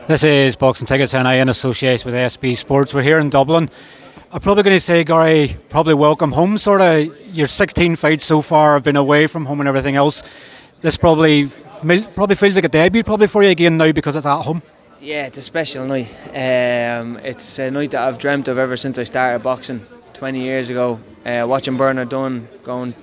This is Boxing Tickets and I in association with SB Sports. We're here in Dublin. I'm probably going to say, Gary, probably welcome home. Sort of your 16 fights so far have been away from home and everything else. This probably feels like a debut probably for you again now because it's at home. Yeah, it's a special night. It's a night that I've dreamt of ever since I started boxing 20 years ago. Watching Bernard Dunn going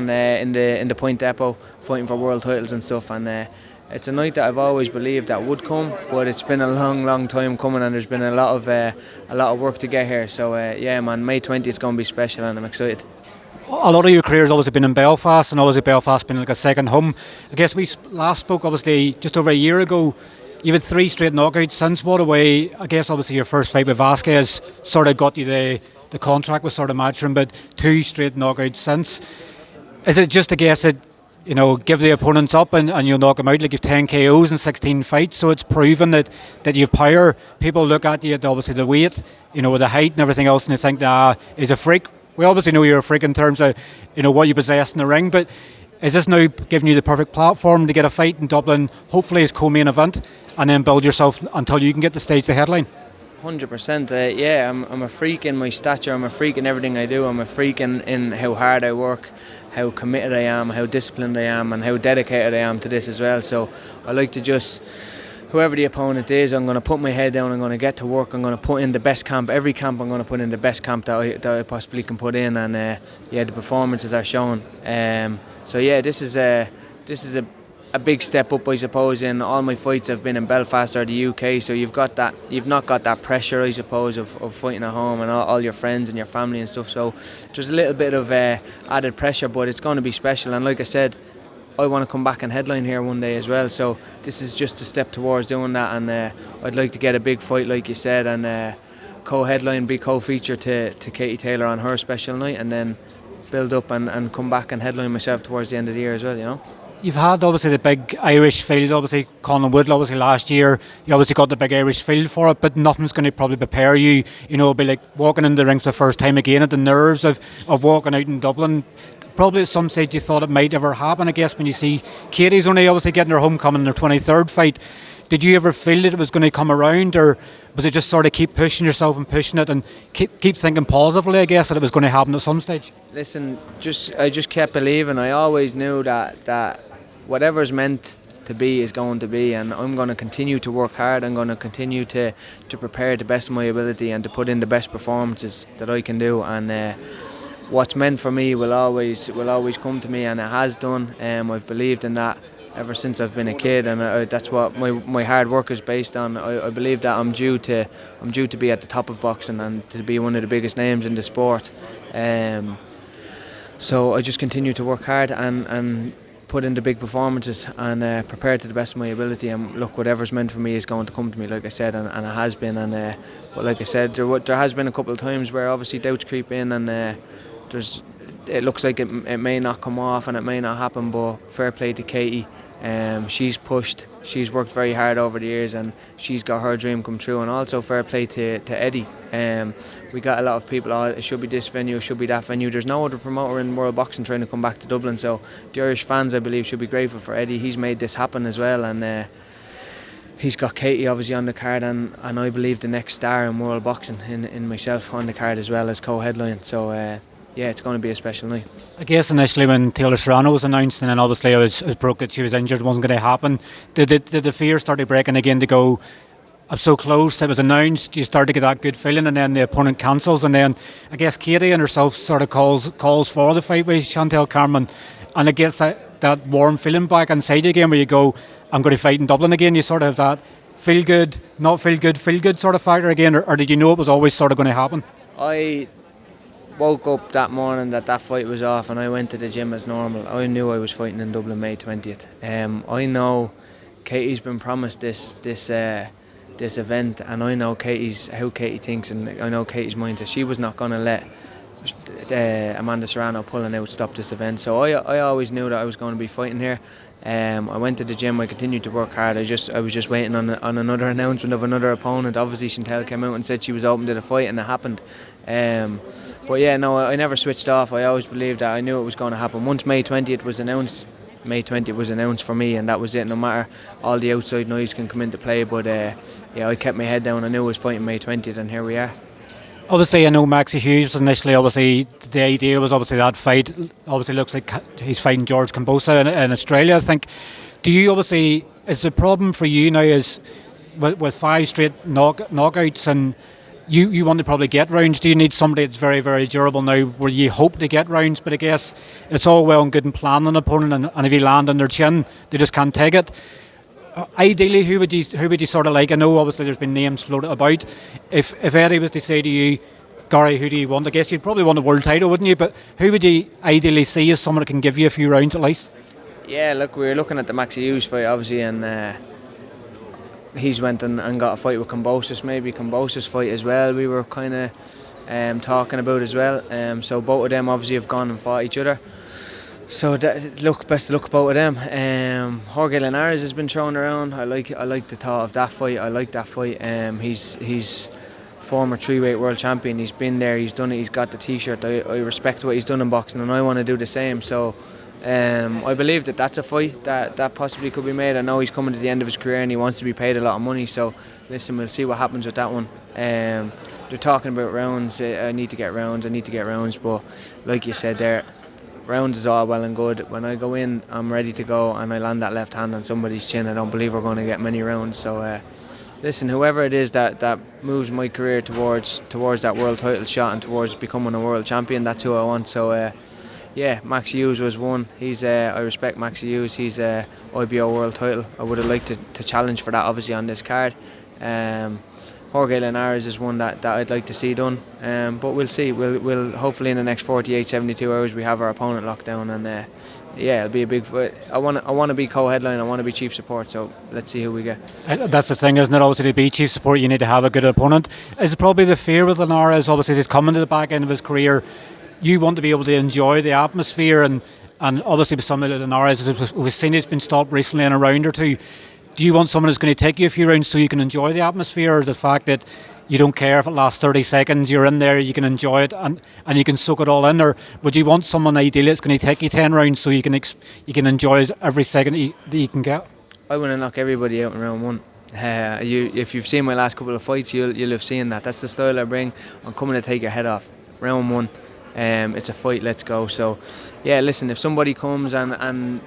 in the point depot, fighting for world titles and stuff, and it's a night that I've always believed that would come, but it's been a long time coming, and there's been a lot of work to get here. So yeah, man, May 20th is going to be special, and I'm excited. A lot of your career's obviously been in Belfast, and obviously Belfast been like a second home. I guess we last spoke obviously just over a year ago. You've had 3 straight knockouts since. What away? I guess obviously your first fight with Vasquez sort of got you the contract with sort of Matchroom, but 2 straight knockouts since. Is it just a guess that, you know, give the opponents up and you'll knock them out? Like you've 10 KOs in 16 fights, so it's proven that you've power. People look at you at obviously the weight, you know, with the height and everything else, and they think, he's a freak. We obviously know you're a freak in terms of, you know, what you possess in the ring, but is this now giving you the perfect platform to get a fight in Dublin, hopefully as co-main event, and then build yourself until you can get to stage the headline? 100%. Yeah, I'm a freak in my stature. I'm a freak in everything I do. I'm a freak in how hard I work, how committed I am, how disciplined I am, and how dedicated I am to this as well. So I like to just, whoever the opponent is, I'm going to put my head down, I'm going to get to work, I'm going to put in the best camp. Every camp I'm going to put in the best camp that I possibly can put in, and yeah, the performances are shown. So yeah, this is a big step up, I suppose. In all my fights have been in Belfast or the UK, so you've not got that pressure, I suppose, of fighting at home and all your friends and your family and stuff. So there's a little bit of added pressure, but it's going to be special. And like I said, I want to come back and headline here one day as well. So this is just a step towards doing that, and I'd like to get a big fight, like you said, and co-headline, be co-feature to Katie Taylor on her special night, and then build up and come back and headline myself towards the end of the year as well, you know. You've had obviously the big Irish field, obviously Colin Woodley obviously last year, you obviously got the big Irish field for it, but nothing's going to probably prepare you, you know, it'll be like walking in the ring for the first time again, at the nerves of walking out in Dublin. Probably at some stage you thought it might ever happen, I guess, when you see Katie's only obviously getting her homecoming in her 23rd fight. Did you ever feel that it was going to come around, or was it just sort of keep pushing yourself and pushing it and keep thinking positively, I guess, that it was going to happen at some stage? Listen, I just kept believing. I always knew that whatever's meant to be is going to be, and I'm going to continue to work hard. I'm going to continue to prepare to the best of my ability and to put in the best performances that I can do, and what's meant for me will always come to me, and it has done. I've believed in that ever since I've been a kid, and that's what my hard work is based on. I believe that I'm due to be at the top of boxing and to be one of the biggest names in the sport. So I just continue to work hard and put in the big performances and prepare to the best of my ability. And look, whatever's meant for me is going to come to me, like I said, and it has been. And but like I said, there has been a couple of times where obviously doubts creep in, and it looks like it may not come off and it may not happen. But fair play to Katie. She's pushed, she's worked very hard over the years, and she's got her dream come true. And also fair play to Eddie. We got a lot of people, it should be this venue, it should be that venue. There's no other promoter in world boxing trying to come back to Dublin, so the Irish fans, I believe, should be grateful for Eddie. He's made this happen as well, and he's got Katie obviously on the card, and I believe the next star in world boxing in myself on the card as well as co-headline. So yeah, it's going to be a special night. I guess initially when Taylor Serrano was announced, and then obviously it was broke that she was injured, wasn't going to happen, did the fear started breaking again to go, I'm so close, it was announced, you start to get that good feeling, and then the opponent cancels, and then I guess Katie and herself sort of calls for the fight with Chantel Cameron, and it gets that warm feeling back inside you again where you go, I'm going to fight in Dublin again. You sort of have that feel good, not feel good sort of factor again, or did you know it was always sort of going to happen? I woke up that morning that fight was off, and I went to the gym as normal. I knew I was fighting in Dublin May 20th. I know Katie's been promised this event, and I know how Katie thinks, and I know Katie's mindset. She was not going to let Amanda Serrano pulling out stop this event. So I always knew that I was going to be fighting here. I went to the gym, I continued to work hard. I was just waiting on another announcement of another opponent. Obviously Chantel came out and said she was open to the fight, and it happened. But yeah, no, I never switched off. I always believed that. I knew it was going to happen. Once May 20th was announced, May 20th was announced for me, and that was it. No matter all the outside noise can come into play, but I kept my head down. I knew I was fighting May 20th, and here we are. Obviously, I know Maxie Hughes initially. Obviously, the idea was obviously that fight. Obviously, looks like he's fighting George Kambosa in Australia. I think. Do you obviously? Is the problem for you now is with 5 straight knockouts, and you want to probably get rounds? Do you need somebody that's very, very durable now, where you hope to get rounds? But I guess it's all well and good in planning an opponent, and if you land on their chin, they just can't take it. Ideally, who would you sort of like? I know obviously there's been names floated about. If Eddie was to say to you, Gary, who do you want? I guess you'd probably want a world title, wouldn't you? But who would you ideally see as someone that can give you a few rounds at least? Yeah, look, we were looking at the Maxi Hughes fight obviously, and he's went and got a fight with Kambosis, maybe Kambosis fight as well. We were kind of talking about as well. So both of them obviously have gone and fought each other. So best to look both of them. Jorge Linares has been thrown around. I like the thought of that fight. I like that fight. He's former 3-weight world champion. He's been there. He's done it. He's got the T-shirt. I respect what he's done in boxing, and I want to do the same. So I believe that's a fight that possibly could be made. I know he's coming to the end of his career and he wants to be paid a lot of money. So listen, we'll see what happens with that one. They're talking about rounds. I need to get rounds. But like you said there, rounds is all well and good. When I go in, I'm ready to go, and I land that left hand on somebody's chin. I don't believe we're going to get many rounds. So listen, whoever it is that moves my career towards that world title shot and towards becoming a world champion, that's who I want. So Maxi Hughes was one. I respect Maxi Hughes. He's IBO world title. I would have liked to challenge for that obviously on this card. Jorge Linares is one that I'd like to see done, but we'll see. We'll hopefully in the next 48, 72 hours we have our opponent locked down, and it'll be a big fight. I want to be co-headline. I want to be chief support. So let's see who we get. That's the thing, isn't it? Obviously, to be chief support, you need to have a good opponent. Is probably the fear with Linares? Obviously, he's coming to the back end of his career. You want to be able to enjoy the atmosphere, and obviously with some of the Linares, we've seen he's been stopped recently in a round or two. Do you want someone who's going to take you a few rounds so you can enjoy the atmosphere, or the fact that you don't care if it lasts 30 seconds, you're in there, you can enjoy it and you can soak it all in? Or would you want someone ideally that's going to take you 10 rounds so you can enjoy every second that you can get? I want to knock everybody out in round one. If you've seen my last couple of fights, you'll have seen that. That's the style I bring. I'm coming to take your head off. Round one, it's a fight, let's go. So yeah, listen, if somebody comes and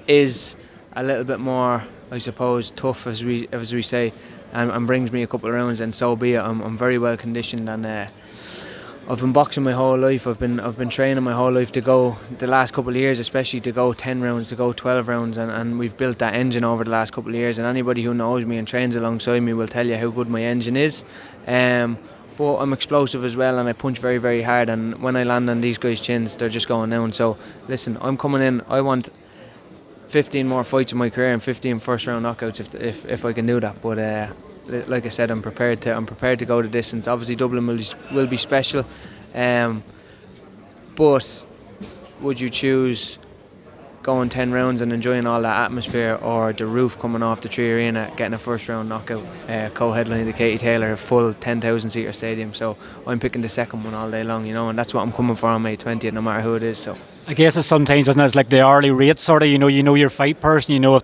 is a little bit more, I suppose, tough as we say, and brings me a couple of rounds, and so be it. I'm very well conditioned, and I've been boxing my whole life. I've been training my whole life to go, the last couple of years especially, to go 10 rounds, to go 12 rounds, and we've built that engine over the last couple of years, and anybody who knows me and trains alongside me will tell you how good my engine is. But I'm explosive as well, and I punch very, very hard, and when I land on these guys' chins, they're just going down. So listen, I'm coming in, I want 15 more fights in my career and 15 first round knockouts if I can do that. But like I said, I'm prepared to go the distance. Obviously Dublin will be special, but would you choose going 10 rounds and enjoying all that atmosphere, or the roof coming off the Tree Arena, getting a first round knockout, co-headlining the Katie Taylor, a full 10,000 seater stadium? So I'm picking the second one all day long, and that's what I'm coming for on May 20th, no matter who it is. So I guess it's sometimes, isn't it? It's like the hourly rate sort of, you know your fight person, if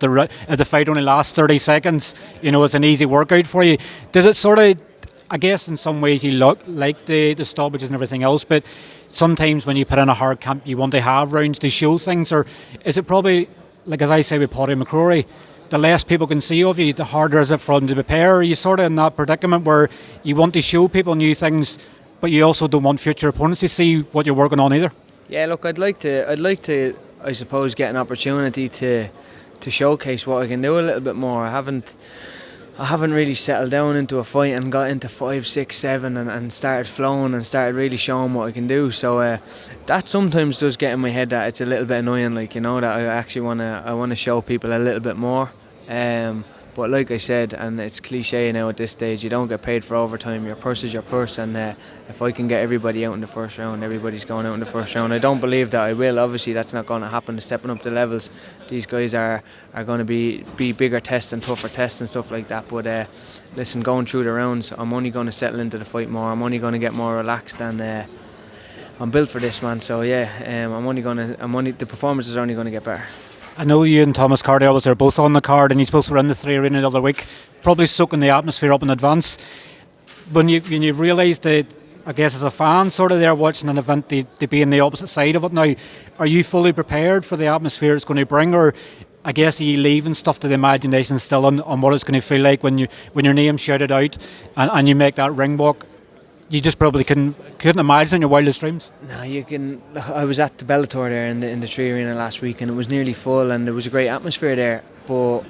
the fight only lasts 30 seconds, it's an easy workout for you. Does it sort of, I guess in some ways you look like the stoppages and everything else, but sometimes when you put in a hard camp, you want to have rounds to show things? Or is it probably, like as I say with Paddy McCrory, the less people can see of you, the harder is it for them to prepare? Are you sort of in that predicament where you want to show people new things, but you also don't want future opponents to see what you're working on either? Yeah, look, I'd like to, I suppose, get an opportunity to showcase what I can do a little bit more. I haven't really settled down into a fight and got into 5, 6, 7 and started flowing and started really showing what I can do. So that sometimes does get in my head that it's a little bit annoying, that I actually want to show people a little bit more. But like I said, and it's cliche now at this stage, you don't get paid for overtime. Your purse is your purse, and if I can get everybody out in the first round, everybody's going out in the first round. I don't believe that I will. Obviously, that's not going to happen. Stepping up the levels, these guys are going to be bigger tests and tougher tests and stuff like that. But listen, going through the rounds, I'm only going to settle into the fight more. I'm only going to get more relaxed, and I'm built for this, man. So yeah, the performances are only going to get better. I know you and Thomas Carty obviously are both on the card, and you both were in the 3 Arena the other week, probably soaking the atmosphere up in advance. When you've realised that, I guess as a fan sort of there watching an event, to be on the opposite side of it now, are you fully prepared for the atmosphere it's going to bring, or I guess are you leaving stuff to the imagination still on what it's going to feel like when your name's shouted out and you make that ring walk? You just probably couldn't imagine in your wildest dreams. No, you can. I was at the Bellator there in the 3 Arena last week, and it was nearly full, and there was a great atmosphere there. But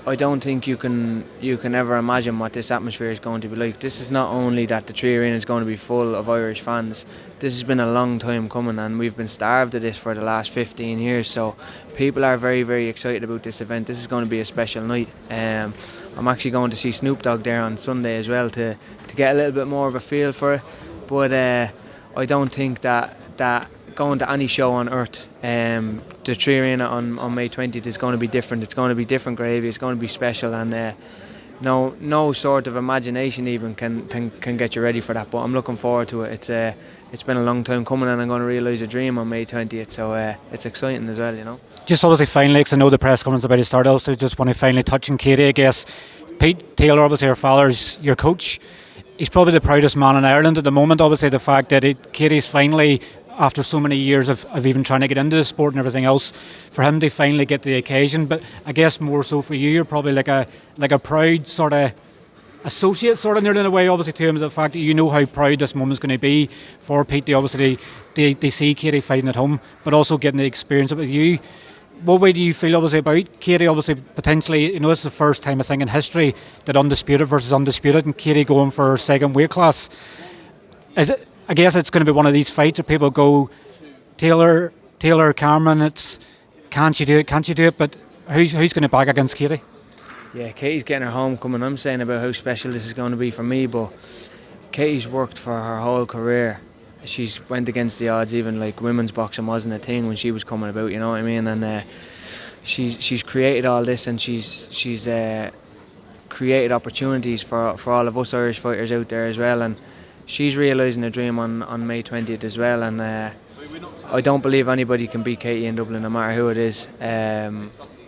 I don't think you can ever imagine what this atmosphere is going to be like. This is not only that the 3 Arena is going to be full of Irish fans. This has been a long time coming, and we've been starved of this for the last 15 years. So people are very, very excited about this event. This is going to be a special night. I'm actually going to see Snoop Dogg there on Sunday as well to get a little bit more of a feel for it. But I don't think that going to any show on earth, the 3 Arena on May 20th is going to be different. It's going to be different gravy. It's going to be special, and no sort of imagination even can get you ready for that. But I'm looking forward to it. It's been a long time coming, and I'm going to realise a dream on May 20th. So it's exciting as well, you know. Just obviously finally, because I know the press conference about to start, also just want to finally touch on Katie, I guess. Pete Taylor, obviously her father's your coach. He's probably the proudest man in Ireland at the moment. Obviously the fact that Katie's finally, after so many years of even trying to get into the sport and everything else, for him to finally get the occasion. But I guess more so for you, you're probably like a proud sort of associate sort of in a way, obviously, to him, the fact that you know how proud this moment's going to be for Pete to obviously they see Katie fighting at home, but also getting the experience of it with you. What way do you feel obviously about Katie? Obviously, potentially, you know, it's the first time I think in history that undisputed versus undisputed, and Katie going for her second weight class. Is it? I guess it's going to be one of these fights where people go, Taylor, Cameron. It's can't you do it? But who's going to back against Katie? Yeah, Katie's getting her homecoming. I'm saying about how special this is going to be for me, but Katie's worked for her whole career. She's went against the odds. Even like women's boxing wasn't a thing when she was coming about. You know what I mean? And she's created all this, and she's created opportunities for all of us Irish fighters out there as well. And she's realising a dream on May 20th as well. And I don't believe anybody can beat Katie in Dublin, no matter who it is.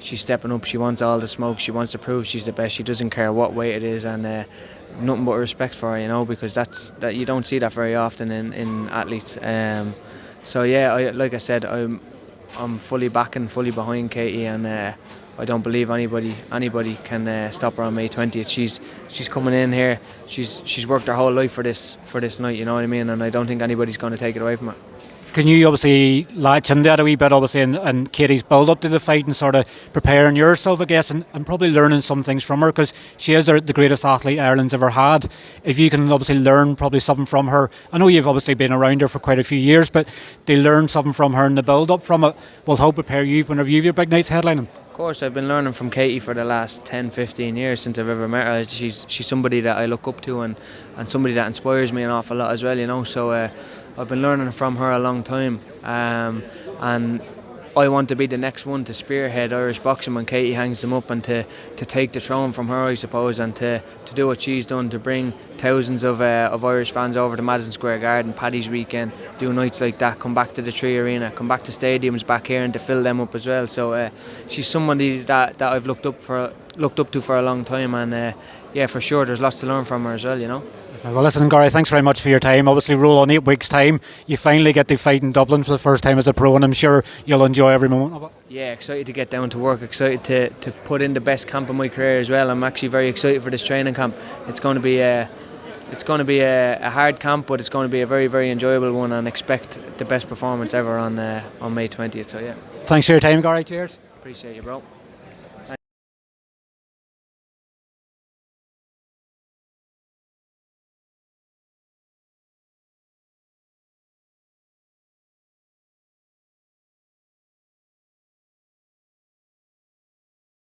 She's stepping up. She wants all the smoke. She wants to prove she's the best. She doesn't care what weight it is, and nothing but respect for her, you know, because that you don't see that very often in athletes. So yeah, like I said, I'm fully backing, fully behind Katie, and I don't believe anybody can stop her on May 20th. She's coming in here. She's worked her whole life for this night, you know what I mean, and I don't think anybody's going to take it away from her. Can you obviously latch into that a wee bit, obviously, and Katie's build up to the fight and sort of preparing yourself, I guess, and probably learning some things from her, because she is the greatest athlete Ireland's ever had. If you can obviously learn probably something from her, I know you've obviously been around her for quite a few years, but they learn something from her and the build up from it will help prepare you whenever you have your big nights headlining. Of course, I've been learning from Katie for the last 10-15 years since I've ever met her. She's somebody that I look up to, and somebody that inspires me an awful lot as well, you know. So I've been learning from her a long time, and I want to be the next one to spearhead Irish boxing when Katie hangs them up, and to take the throne from her, I suppose, and to do what she's done, to bring thousands of Irish fans over to Madison Square Garden, Paddy's weekend, do nights like that, come back to the 3 Arena, come back to stadiums back here, and to fill them up as well. So she's somebody that I've looked up to for a long time, and yeah, for sure, there's lots to learn from her as well, you know. Well, listen, Gary, thanks very much for your time. Obviously, roll on 8 weeks' time. You finally get to fight in Dublin for the first time as a pro, and I'm sure you'll enjoy every moment of it. Yeah, excited to get down to work, excited to put in the best camp of my career as well. I'm actually very excited for this training camp. It's going to be a hard camp, but it's going to be a very, very enjoyable one, and expect the best performance ever on May 20th. So yeah. Thanks for your time, Gary. Cheers. Appreciate you, bro.